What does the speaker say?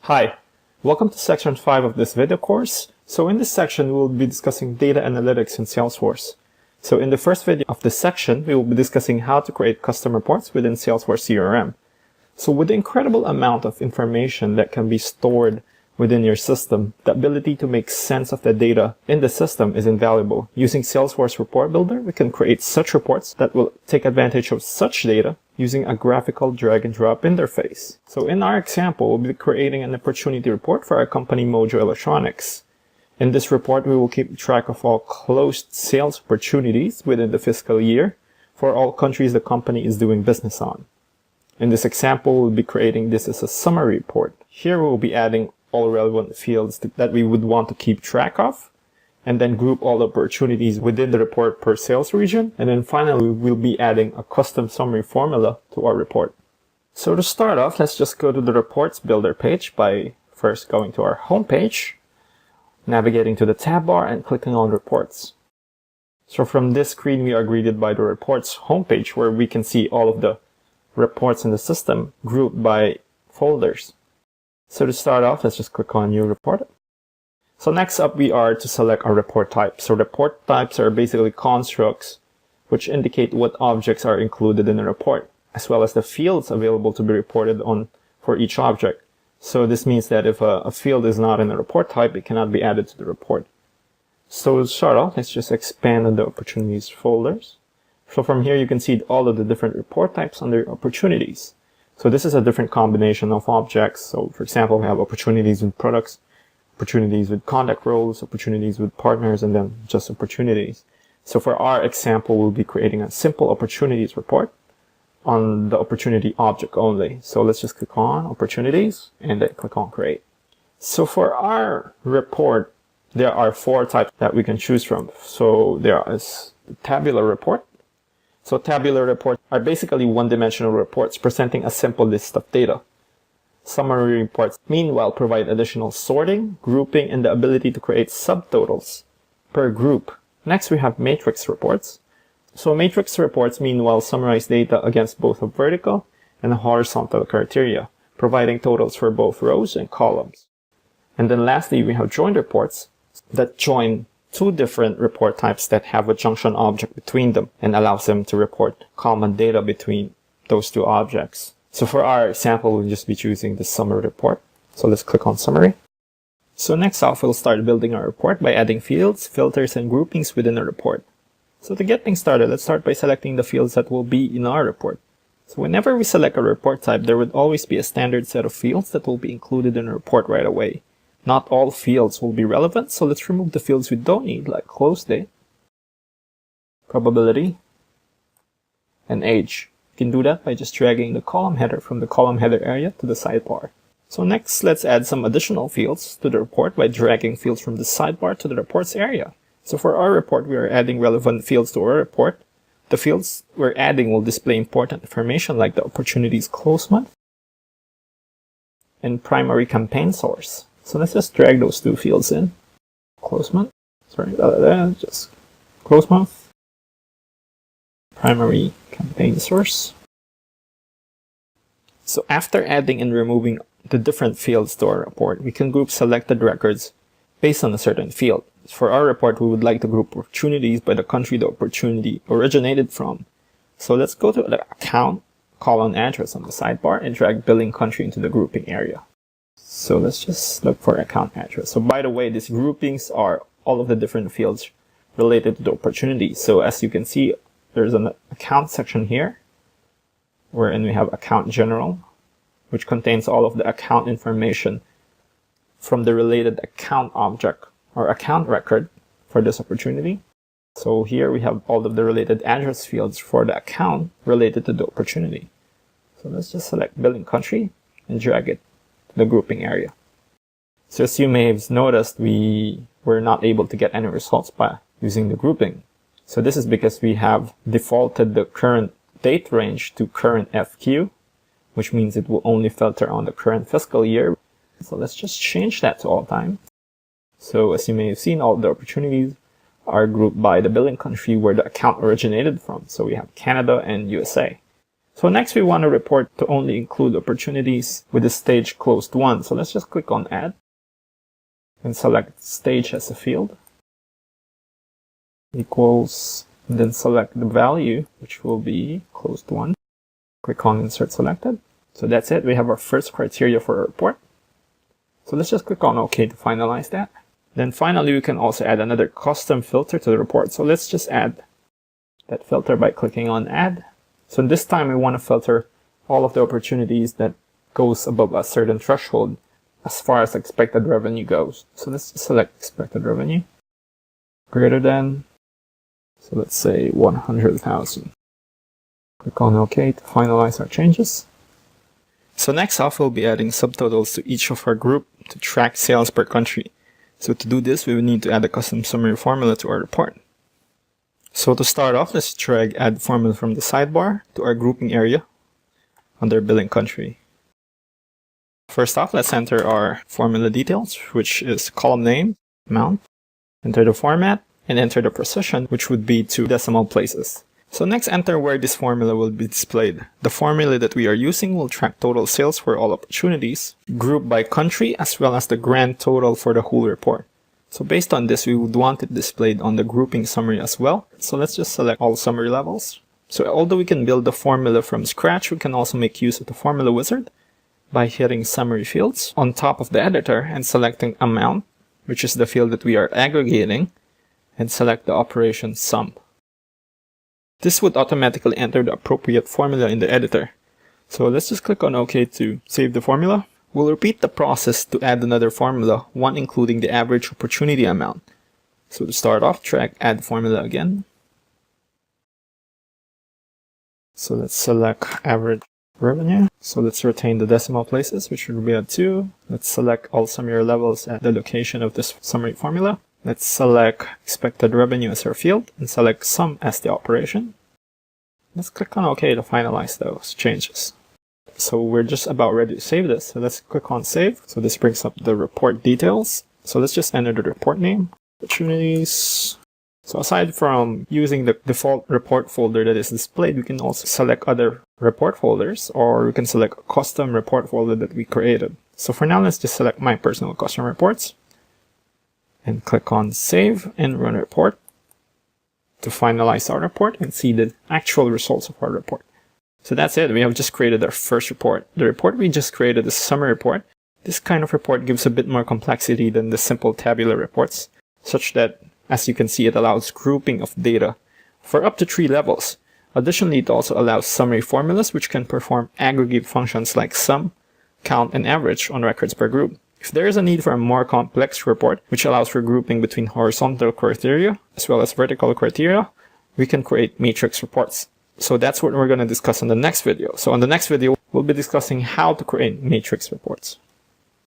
Hi, welcome to section 5 of this video course. So in this section, we will be discussing data analytics in Salesforce. So in the first video of this section, we will be discussing how to create custom reports within Salesforce CRM. So with the incredible amount of information that can be stored within your system, the ability to make sense of the data in the system is invaluable. Using Salesforce Report Builder, we can create such reports that will take advantage of such data using a graphical drag and drop interface. So in our example, we'll be creating an opportunity report for our company Mojo Electronics. In this report, we will keep track of all closed sales opportunities within the fiscal year for all countries the company is doing business on. In this example, we'll be creating this as a summary report. Here we will be adding all relevant fields that we would want to keep track of, and then group all the opportunities within the report per sales region. And then finally, we'll be adding a custom summary formula to our report. So to start off, let's just go to the Reports Builder page by first going to our home page, navigating to the tab bar and clicking on Reports. So from this screen, we are greeted by the Reports homepage where we can see all of the reports in the system grouped by folders. So to start off, let's just click on New Report. So next up, we are to select our report type. So report types are basically constructs which indicate what objects are included in the report, as well as the fields available to be reported on for each object. So this means that if a field is not in a report type, it cannot be added to the report. So to start off, let's just expand on the opportunities folders. So from here, you can see all of the different report types under opportunities. So this is a different combination of objects. So for example, we have opportunities with products, opportunities with contact roles, opportunities with partners, and then just opportunities. So for our example, we'll be creating a simple opportunities report on the opportunity object only. So let's just click on opportunities and then click on create. So for our report, there are 4 types that we can choose from. So there is the tabular report. So tabular reports are basically one-dimensional reports presenting a simple list of data. Summary reports, meanwhile, provide additional sorting, grouping, and the ability to create subtotals per group. Next, we have matrix reports. So matrix reports, meanwhile, summarize data against both a vertical and a horizontal criteria, providing totals for both rows and columns. And then lastly, we have joined reports that join 2 different report types that have a junction object between them and allows them to report common data between those 2 objects. So for our example, we'll just be choosing the summary report. So let's click on summary. So next off, we'll start building our report by adding fields, filters, and groupings within the report. So to get things started, let's start by selecting the fields that will be in our report. So whenever we select a report type, there would always be a standard set of fields that will be included in a report right away. Not all fields will be relevant, so let's remove the fields we don't need, like close date, probability, and age. You can do that by just dragging the column header from the column header area to the sidebar. So next, let's add some additional fields to the report by dragging fields from the sidebar to the reports area. So for our report, we are adding relevant fields to our report. The fields we're adding will display important information like the opportunities close month and primary campaign source. So let's just drag those 2 fields in. Close month. Just close month. Primary campaign source. So after adding and removing the different fields to our report, we can group selected records based on a certain field. For our report, we would like to group opportunities by the country the opportunity originated from. So let's go to the account, column address on the sidebar, and drag billing country into the grouping area. So let's just look for account address. So by the way, these groupings are all of the different fields related to the opportunity. So as you can see, there's an account section here, wherein we have account general, which contains all of the account information from the related account object or account record for this opportunity. So here we have all of the related address fields for the account related to the opportunity. So let's just select billing country and drag it the grouping area. So as you may have noticed, we were not able to get any results by using the grouping. So this is because we have defaulted the current date range to current FQ, which means it will only filter on the current fiscal year. So let's just change that to all time. So as you may have seen, all the opportunities are grouped by the billing country where the account originated from. So we have Canada and USA. So next we want a report to only include opportunities with the stage closed won. So let's just click on Add and select Stage as a field. Equals, and then select the value, which will be closed won. Click on Insert Selected. So that's it. We have our first criteria for a report. So let's just click on OK to finalize that. Then finally, we can also add another custom filter to the report. So let's just add that filter by clicking on Add. So this time we want to filter all of the opportunities that goes above a certain threshold as far as expected revenue goes. So let's just select expected revenue greater than, so let's say 100,000. Click on OK to finalize our changes. So next off, we'll be adding subtotals to each of our group to track sales per country. So to do this, we will need to add a custom summary formula to our report. So to start off, let's drag Add Formula from the sidebar to our grouping area under Billing Country. First off, let's enter our formula details, which is column name, amount, enter the format, and enter the precision, which would be 2 decimal places. So next, enter where this formula will be displayed. The formula that we are using will track total sales for all opportunities, grouped by country, as well as the grand total for the whole report. So based on this, we would want it displayed on the grouping summary as well. So let's just select all summary levels. So although we can build the formula from scratch, we can also make use of the formula wizard by hitting summary fields on top of the editor and selecting amount, which is the field that we are aggregating, and select the operation sum. This would automatically enter the appropriate formula in the editor. So let's just click on OK to save the formula. We'll repeat the process to add another formula, one including the average opportunity amount. So to start off, drag Add Formula again. So let's select average revenue. So let's retain the decimal places, which will be at 2. Let's select all summary levels at the location of this summary formula. Let's select expected revenue as our field and select sum as the operation. Let's click on OK to finalize those changes. So we're just about ready to save this. So let's click on Save. So this brings up the report details. So let's just enter the report name, opportunities. So aside from using the default report folder that is displayed, we can also select other report folders, or we can select a custom report folder that we created. So for now, let's just select my personal custom reports and click on Save and Run Report to finalize our report and see the actual results of our report. So that's it. We have just created our first report. The report we just created is a summary report. This kind of report gives a bit more complexity than the simple tabular reports, such that, as you can see, it allows grouping of data for up to 3 levels. Additionally, it also allows summary formulas which can perform aggregate functions like sum, count, and average on records per group. If there is a need for a more complex report, which allows for grouping between horizontal criteria as well as vertical criteria, we can create matrix reports. So that's what we're going to discuss in the next video. So on the next video, we'll be discussing how to create matrix reports.